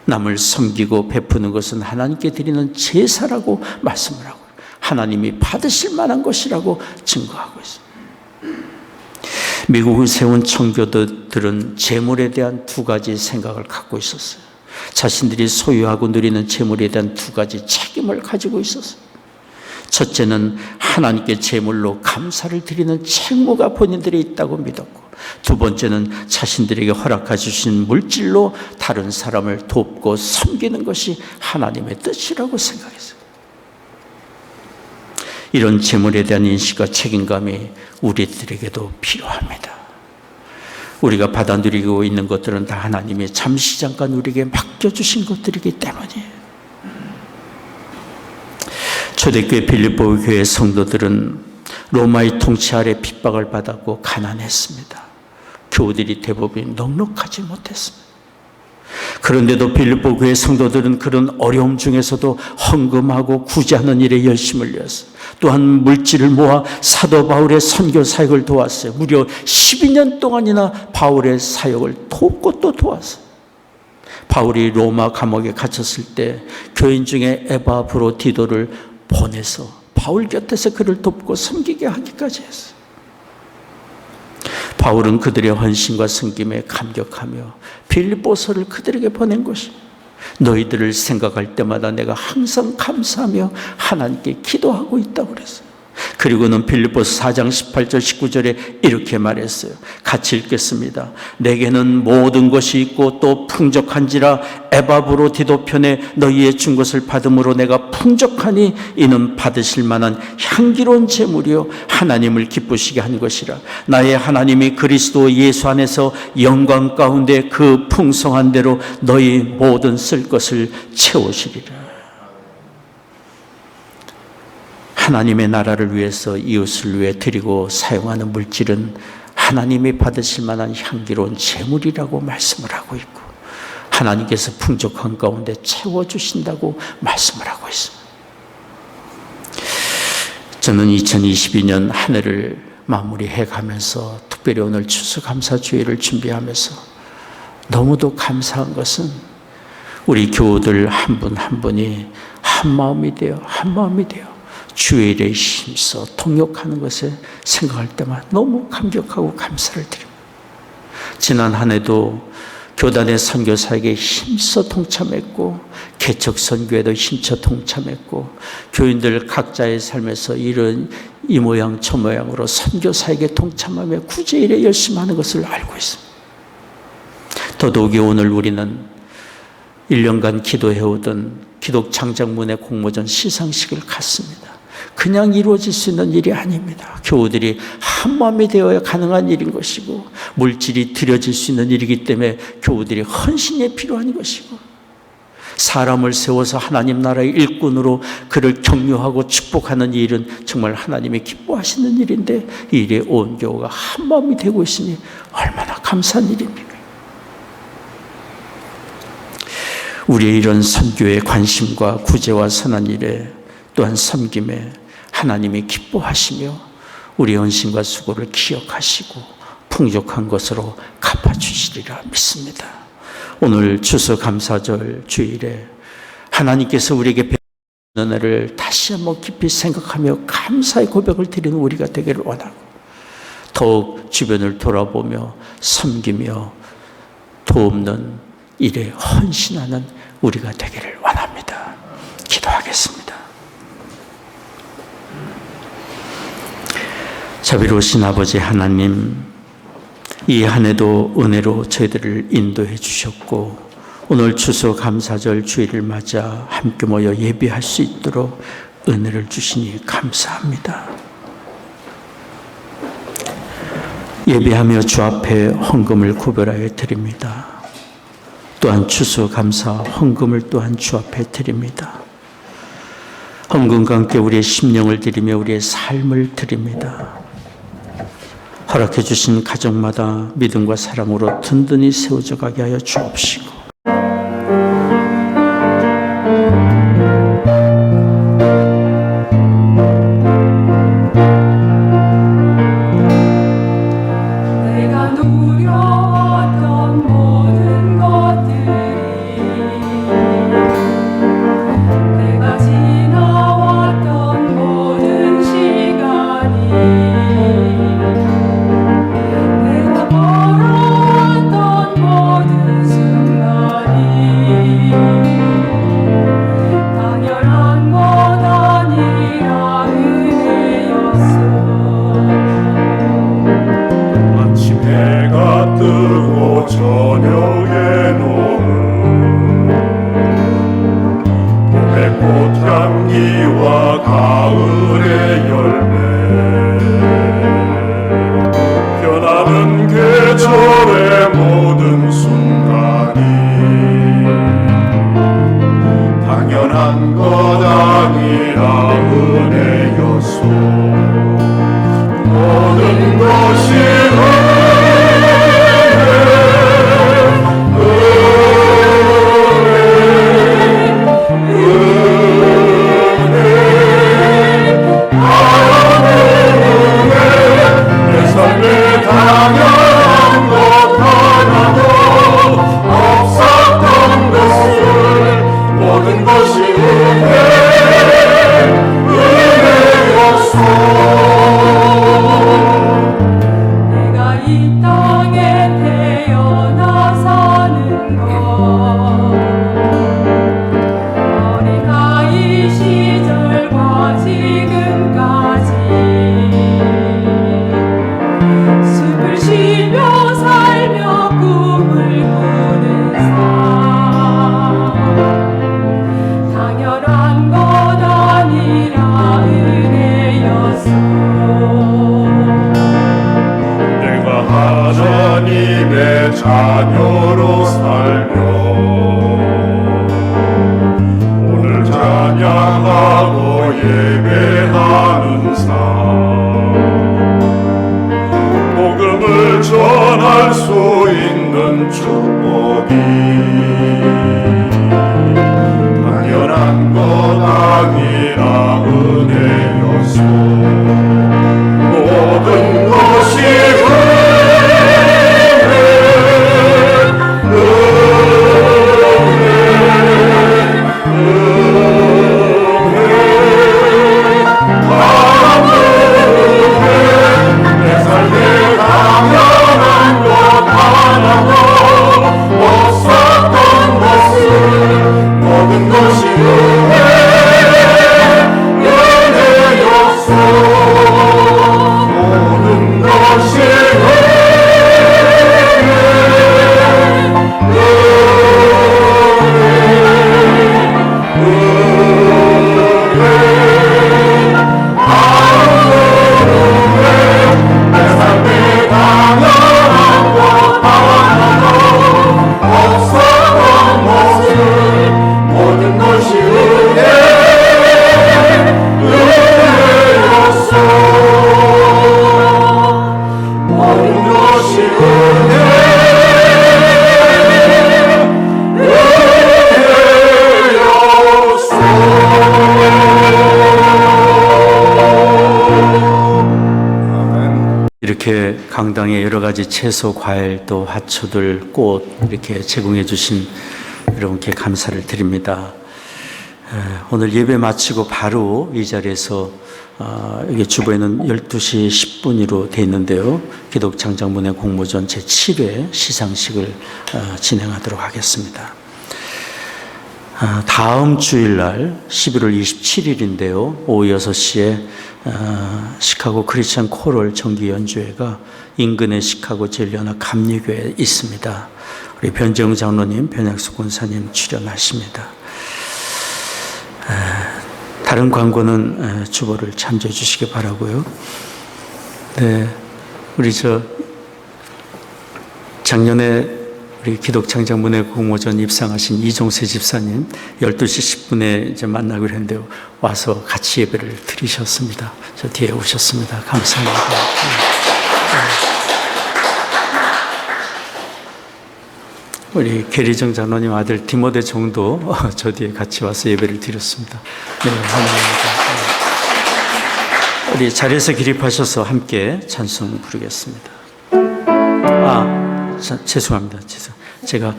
남을 섬기고 베푸는 것은 하나님께 드리는 제사라고 말씀을 하고, 하나님이 받으실 만한 것이라고 증거하고 있습니다. 미국을 세운 청교도들은 재물에 대한 두 가지 생각을 갖고 있었어요. 자신들이 소유하고 누리는 재물에 대한 두 가지 책임을 가지고 있었어요. 첫째는 하나님께 제물로 감사를 드리는 책무가 본인들이 있다고 믿었고, 두 번째는 자신들에게 허락해 주신 물질로 다른 사람을 돕고 섬기는 것이 하나님의 뜻이라고 생각했어요. 이런 제물에 대한 인식과 책임감이 우리들에게도 필요합니다. 우리가 받아 누리고 있는 것들은 다 하나님이 잠시 잠깐 우리에게 맡겨주신 것들이기 때문이에요. 초대교회 빌립보 교회 성도들은 로마의 통치 아래 핍박을 받았고 가난했습니다. 교우들이 대부분 넉넉하지 못했습니다. 그런데도 빌립보 교회 성도들은 그런 어려움 중에서도 헌금하고 구제하는 일에 열심을 내었어요. 또한 물질을 모아 사도 바울의 선교 사역을 도왔어요. 무려 12년 동안이나 바울의 사역을 돕고 또 도왔어요. 바울이 로마 감옥에 갇혔을 때 교인 중에 에바브로디도를 보내서 바울 곁에서 그를 돕고 섬기게 하기까지 했어요. 바울은 그들의 헌신과 섬김에 감격하며 빌립보서를 그들에게 보낸 것입니다. 너희들을 생각할 때마다 내가 항상 감사하며 하나님께 기도하고 있다고 그랬어요. 그리고는 빌립보서 4장 18절 19절에 이렇게 말했어요. 같이 읽겠습니다. 내게는 모든 것이 있고 또 풍족한지라 에바브로디도 편에 너희의 준 것을 받음으로 내가 풍족하니 이는 받으실 만한 향기로운 제물이요 하나님을 기쁘시게 한 것이라. 나의 하나님이 그리스도 예수 안에서 영광 가운데 그 풍성한 대로 너희 모든 쓸 것을 채우시리라. 하나님의 나라를 위해서 이웃을 위해 드리고 사용하는 물질은 하나님이 받으실 만한 향기로운 제물이라고 말씀을 하고 있고, 하나님께서 풍족한 가운데 채워주신다고 말씀을 하고 있습니다. 저는 2022년 한 해를 마무리해 가면서 특별히 오늘 추수감사주일을 준비하면서 너무도 감사한 것은 우리 교우들 한 분 한 분이 한 마음이 되어 주일에 힘써 통역하는 것에 생각할 때만 너무 감격하고 감사를 드립니다. 지난 한 해도 교단의 선교사에게 힘써 동참했고, 개척 선교에도 힘써 동참했고, 교인들 각자의 삶에서 이런 이 모양 저 모양으로 선교사에게 동참하며 구제일에 열심히 하는 것을 알고 있습니다. 더더욱이 오늘 우리는 1년간 기도해오던 기독장작문의 공모전 시상식을 갖습니다. 그냥 이루어질 수 있는 일이 아닙니다. 교우들이 한마음이 되어야 가능한 일인 것이고, 물질이 드려질 수 있는 일이기 때문에 교우들이 헌신이 필요한 것이고, 사람을 세워서 하나님 나라의 일꾼으로 그를 격려하고 축복하는 일은 정말 하나님이 기뻐하시는 일인데, 이 일에 온 교우가 한마음이 되고 있으니 얼마나 감사한 일입니까? 우리의 이런 선교의 관심과 구제와 선한 일에 또한 섬김에 하나님이 기뻐하시며 우리 헌신과 수고를 기억하시고 풍족한 것으로 갚아주시리라 믿습니다. 오늘 추수감사절 주일에 하나님께서 우리에게 베푸신 은혜를 다시 한번 깊이 생각하며 감사의 고백을 드리는 우리가 되기를 원하고, 더욱 주변을 돌아보며 섬기며 돕는 일에 헌신하는 우리가 되기를 원합니다. 기도하겠습니다. 자비로우신 아버지 하나님, 이 한 해도 은혜로 저희들을 인도해 주셨고, 오늘 추수감사절 주일을 맞아 함께 모여 예배할 수 있도록 은혜를 주시니 감사합니다. 예배하며 주 앞에 헌금을 구별하여 드립니다. 또한 추수감사 헌금을 또한 주 앞에 드립니다. 헌금과 함께 우리의 심령을 드리며 우리의 삶을 드립니다. 허락해 주신 가정마다 믿음과 사랑으로 든든히 세워져 가게 하여 주옵시고, 내가 누려왔던 모든 것들이, 내가 지나왔던 이렇게 강당에 여러 가지 채소, 과일, 또 화초들, 꽃 이렇게 제공해 주신 여러분께 감사를 드립니다. 오늘 예배 마치고 바로 이 자리에서 여기 주보에는 12시 10분으로 되어 있는데요. 기독장장문의 공모전 제7회 시상식을 진행하도록 하겠습니다. 다음 주일날 11월 27일인데요. 오후 6시에 시카고 크리스천 코럴 정기 연주회가 인근의 시카고 제일연합 감리교회에 있습니다. 우리 변재웅 장로님, 변약수 권사님 출연하십니다. 다른 광고는 주보를 참조해 주시기 바라고요. 네, 우리 작년에 우리 기독장장문회 공모전 입상하신 이종세 집사님 12시 10분에 이제 만나기로 했는데요. 와서 같이 예배를 드리셨습니다. 저 뒤에 오셨습니다. 감사합니다. 우리 계리정 장로님 아들 디모데 정도 저 뒤에 같이 와서 예배를 드렸습니다. 네, 환영합니다. 우리 자리에서 기립하셔서 함께 찬송 부르겠습니다. 죄송합니다. 제가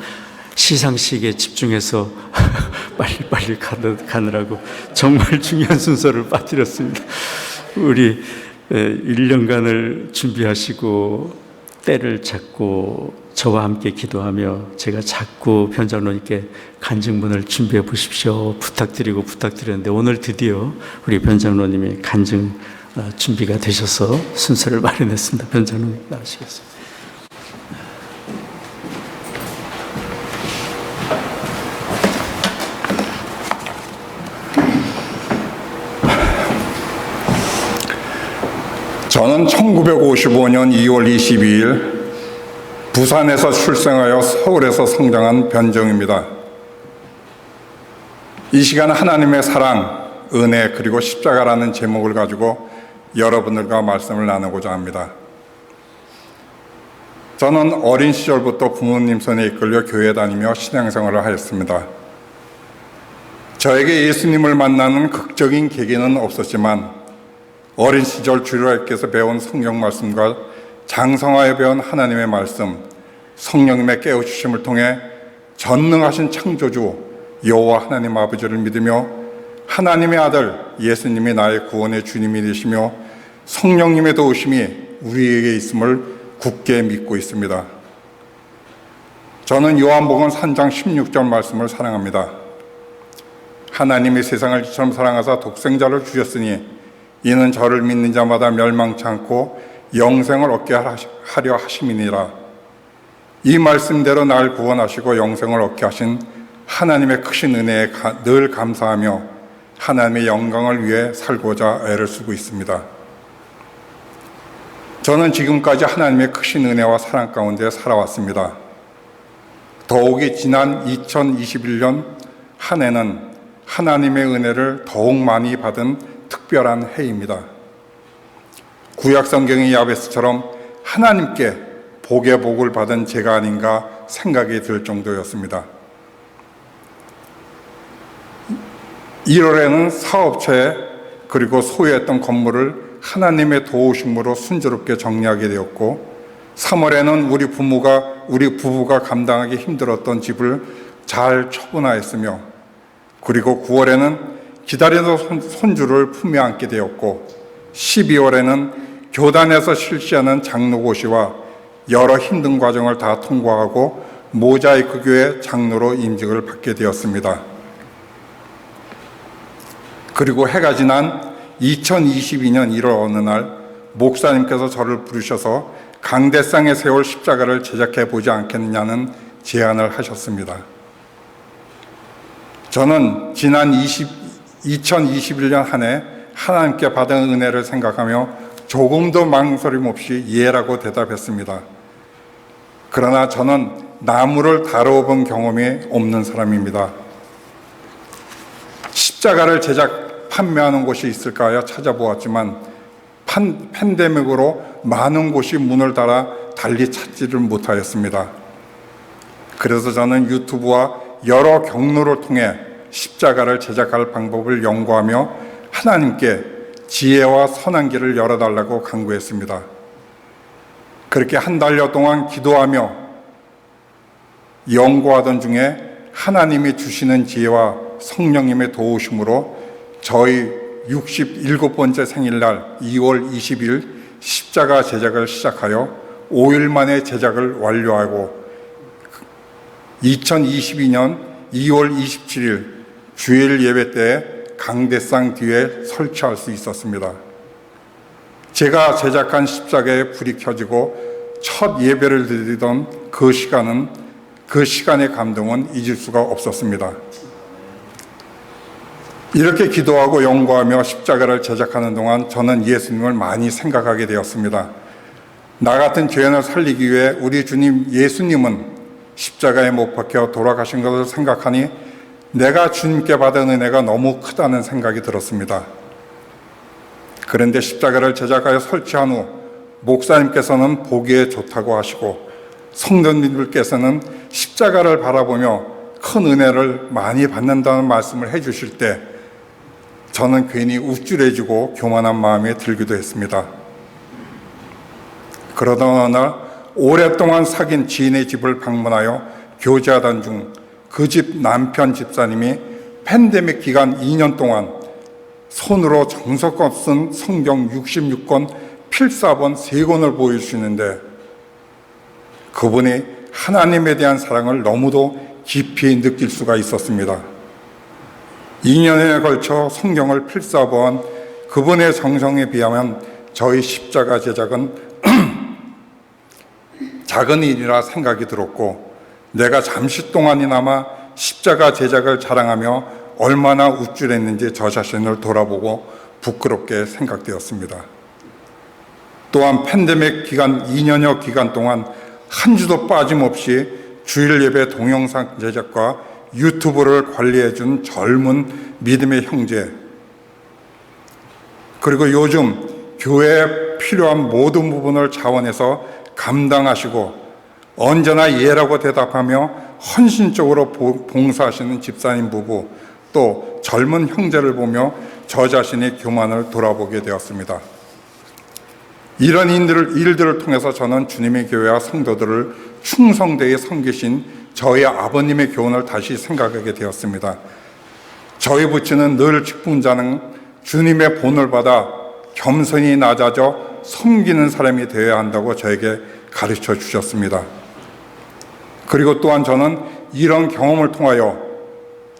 시상식에 집중해서 빨리 가느라고 정말 중요한 순서를 빠뜨렸습니다. 우리 1년간을 준비하시고 때를 잡고 저와 함께 기도하며 제가 자꾸 변장로님께 간증문을 준비해 보십시오 부탁드렸는데 오늘 드디어 우리 변장로님이 간증 준비가 되셔서 순서를 마련했습니다. 변장로님 나오시겠습니다. 저는 1955년 2월 22일 부산에서 출생하여 서울에서 성장한 변정입니다. 이 시간 하나님의 사랑, 은혜 그리고 십자가라는 제목을 가지고 여러분들과 말씀을 나누고자 합니다. 저는 어린 시절부터 부모님 손에 이끌려 교회 다니며 신앙생활을 하였습니다. 저에게 예수님을 만나는 극적인 계기는 없었지만 어린 시절 주일학교에서 배운 성경 말씀과 장성하에 배운 하나님의 말씀, 성령님의 깨우치심을 통해 전능하신 창조주 여호와 하나님 아버지를 믿으며 하나님의 아들 예수님이 나의 구원의 주님이 되시며 성령님의 도우심이 우리에게 있음을 굳게 믿고 있습니다. 저는 요한복음 3장 16절 말씀을 사랑합니다. 하나님이 세상을 이처럼 사랑하사 독생자를 주셨으니 이는 저를 믿는 자마다 멸망치 않고 영생을 얻게 하려 하심이니라. 이 말씀대로 날 구원하시고 영생을 얻게 하신 하나님의 크신 은혜에 늘 감사하며 하나님의 영광을 위해 살고자 애를 쓰고 있습니다. 저는 지금까지 하나님의 크신 은혜와 사랑 가운데 살아왔습니다. 더욱이 지난 2021년 한 해는 하나님의 은혜를 더욱 많이 받은 특별한 해입니다. 구약 성경의 야베스처럼 하나님께 복의 복을 받은 제가 아닌가 생각이 들 정도였습니다. 1월에는 사업체 그리고 소유했던 건물을 하나님의 도우심으로 순조롭게 정리하게 되었고 3월에는 우리 부부가 감당하기 힘들었던 집을 잘 처분하였으며 그리고 9월에는 기다리던 손주를 품에 안게 되었고 12월에는 교단에서 실시하는 장로고시와 여러 힘든 과정을 다 통과하고 모자이크 교회 장로로 임직을 받게 되었습니다. 그리고 해가 지난 2022년 1월 어느 날 목사님께서 저를 부르셔서 강대상에 세울 십자가를 제작해 보지 않겠느냐는 제안을 하셨습니다. 저는 지난 2021년 한 해 하나님께 받은 은혜를 생각하며 조금도 망설임 없이 예라고 대답했습니다. 그러나 저는 나무를 다뤄본 경험이 없는 사람입니다. 십자가를 판매하는 곳이 있을까 하여 찾아보았지만 팬데믹으로 많은 곳이 문을 닫아 달리 찾지를 못하였습니다. 그래서 저는 유튜브와 여러 경로를 통해 십자가를 제작할 방법을 연구하며 하나님께 지혜와 선한 길을 열어달라고 간구했습니다. 그렇게 한 달여 동안 기도하며 연구하던 중에 하나님이 주시는 지혜와 성령님의 도우심으로 저희 67번째 생일날 2월 20일 십자가 제작을 시작하여 5일 만에 제작을 완료하고 2022년 2월 27일 주일 예배 때 강대상 뒤에 설치할 수 있었습니다. 제가 제작한 십자가에 불이 켜지고 첫 예배를 드리던 그 시간의 감동은 잊을 수가 없었습니다. 이렇게 기도하고 연구하며 십자가를 제작하는 동안 저는 예수님을 많이 생각하게 되었습니다. 나 같은 죄인을 살리기 위해 우리 주님 예수님은 십자가에 못 박혀 돌아가신 것을 생각하니 내가 주님께 받은 은혜가 너무 크다는 생각이 들었습니다. 그런데 십자가를 제작하여 설치한 후 목사님께서는 보기에 좋다고 하시고 성도님들께서는 십자가를 바라보며 큰 은혜를 많이 받는다는 말씀을 해주실 때 저는 괜히 우쭐해지고 교만한 마음이 들기도 했습니다. 그러던 어느 날 오랫동안 사귄 지인의 집을 방문하여 교제하던 중 그 집 남편 집사님이 팬데믹 기간 2년 동안 손으로 정성껏 쓴 성경 66권 필사본 3권을 보여주시는데 그분이 하나님에 대한 사랑을 너무도 깊이 느낄 수가 있었습니다. 2년에 걸쳐 성경을 필사본 그분의 정성에 비하면 저희 십자가 제작은 작은 일이라 생각이 들었고 내가 잠시 동안이나마 십자가 제작을 자랑하며 얼마나 우쭐했는지 저 자신을 돌아보고 부끄럽게 생각되었습니다. 또한 팬데믹 기간 2년여 기간 동안 한 주도 빠짐없이 주일 예배 동영상 제작과 유튜브를 관리해준 젊은 믿음의 형제, 그리고 요즘 교회에 필요한 모든 부분을 자원해서 감당하시고 언제나 예라고 대답하며 헌신적으로 봉사하시는 집사님 부부, 또 젊은 형제를 보며 저 자신의 교만을 돌아보게 되었습니다. 이런 일들을 통해서 저는 주님의 교회와 성도들을 충성되게 섬기신 저희 아버님의 교훈을 다시 생각하게 되었습니다. 저희 부친은 늘 직분자는 주님의 본을 받아 겸손히 낮아져 섬기는 사람이 되어야 한다고 저에게 가르쳐 주셨습니다. 그리고 또한 저는 이런 경험을 통하여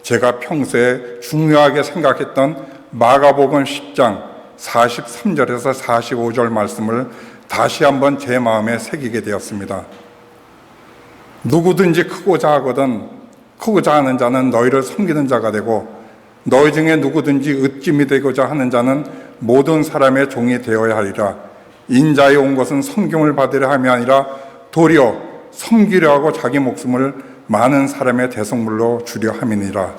제가 평소에 중요하게 생각했던 마가복음 10장 43절에서 45절 말씀을 다시 한번 제 마음에 새기게 되었습니다. 누구든지 크고자 하는 자는 너희를 섬기는 자가 되고 너희 중에 누구든지 으뜸이 되고자 하는 자는 모든 사람의 종이 되어야 하리라. 인자에 온 것은 섬김을 받으려 함이 아니라 도리어 섬기려 하고 자기 목숨을 많은 사람의 대속물로 주려 함이니라.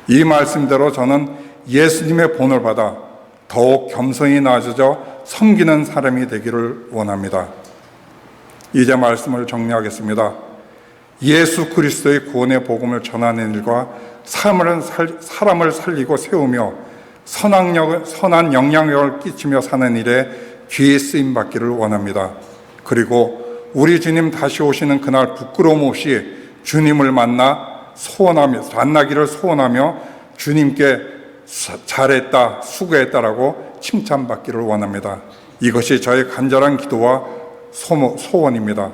이 말씀대로 저는 예수님의 본을 받아 더욱 겸손히 낮아져 섬기는 사람이 되기를 원합니다. 이제 말씀을 정리하겠습니다. 예수 그리스도의 구원의 복음을 전하는 일과 사람을 살리고 세우며 선한 영향력을 끼치며 사는 일에 귀에 쓰임 받기를 원합니다. 그리고 우리 주님 다시 오시는 그날 부끄러움 없이 주님을 만나기를 소원하며 주님께 잘했다, 수고했다라고 칭찬받기를 원합니다. 이것이 저의 간절한 기도와 소원입니다.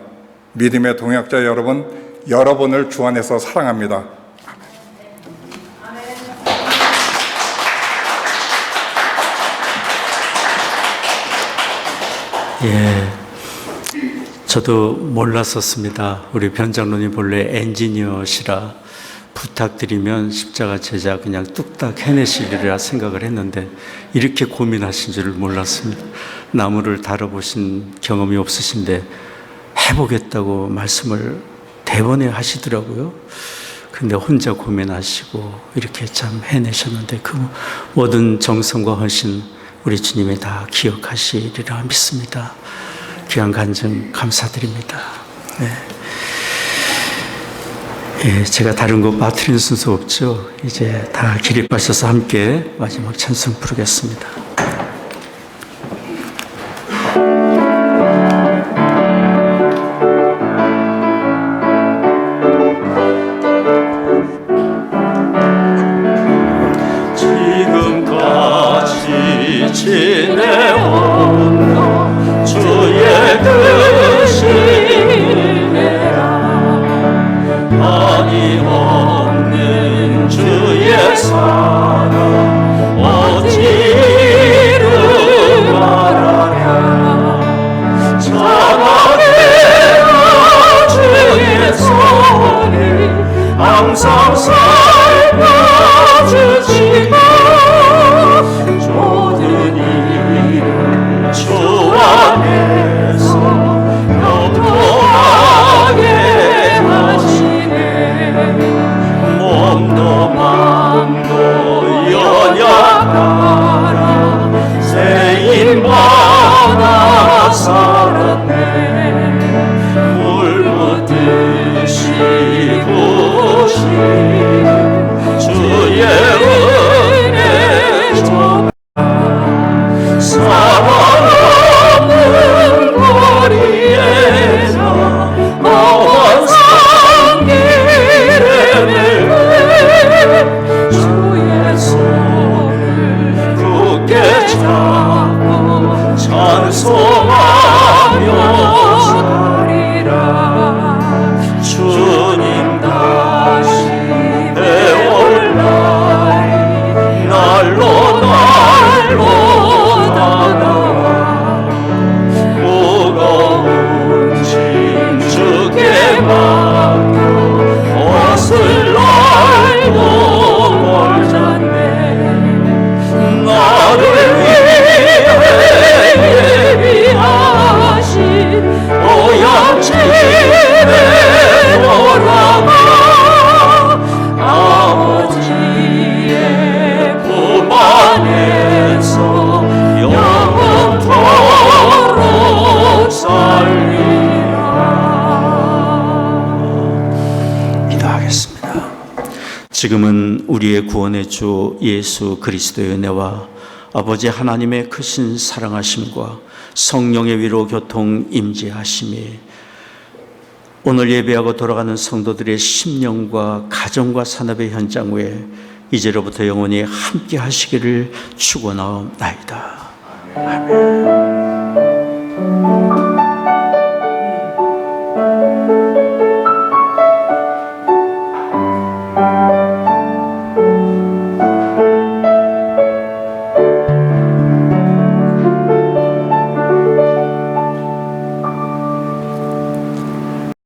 믿음의 동역자 여러분, 여러분을 주 안에서 사랑합니다. 저도 몰랐었습니다. 우리 변장로님 본래 엔지니어시라 부탁드리면 십자가 제작 그냥 뚝딱 해내시리라 생각을 했는데 이렇게 고민하신 줄을 몰랐습니다. 나무를 다뤄보신 경험이 없으신데 해보겠다고 말씀을 대번에 하시더라고요. 근데 혼자 고민하시고 이렇게 참 해내셨는데 그 모든 정성과 헌신 우리 주님이 다 기억하시리라 믿습니다. 귀한 간증 감사드립니다. 제가 다른 거 빠뜨리는 순서 없죠. 이제 다 기립하셔서 함께 마지막 찬송 부르겠습니다. 버림받아 살았네. 물붓듯이 부으신 주의 은혜 사랑 없는 거리에서 먼 산길에 주의 손을 굳게 잡고 찬송하며 가리라. 주님 다시 배올 날이 날로 다가와 무거운 짐 주께 맡겨 옷을 날고 멀잖네. 나를 위해 예비하신 보양집에 돌아가 아버지의 품 안에서 영원토록 살리라. 기도하겠습니다. 지금은 우리의 구원의 주 예수 그리스도의 은혜와 아버지 하나님의 크신 사랑하심과 성령의 위로 교통 임재하심이 오늘 예배하고 돌아가는 성도들의 심령과 가정과 산업의 현장 위에 이제로부터 영원히 함께 하시기를 축원하옵나이다. 아멘.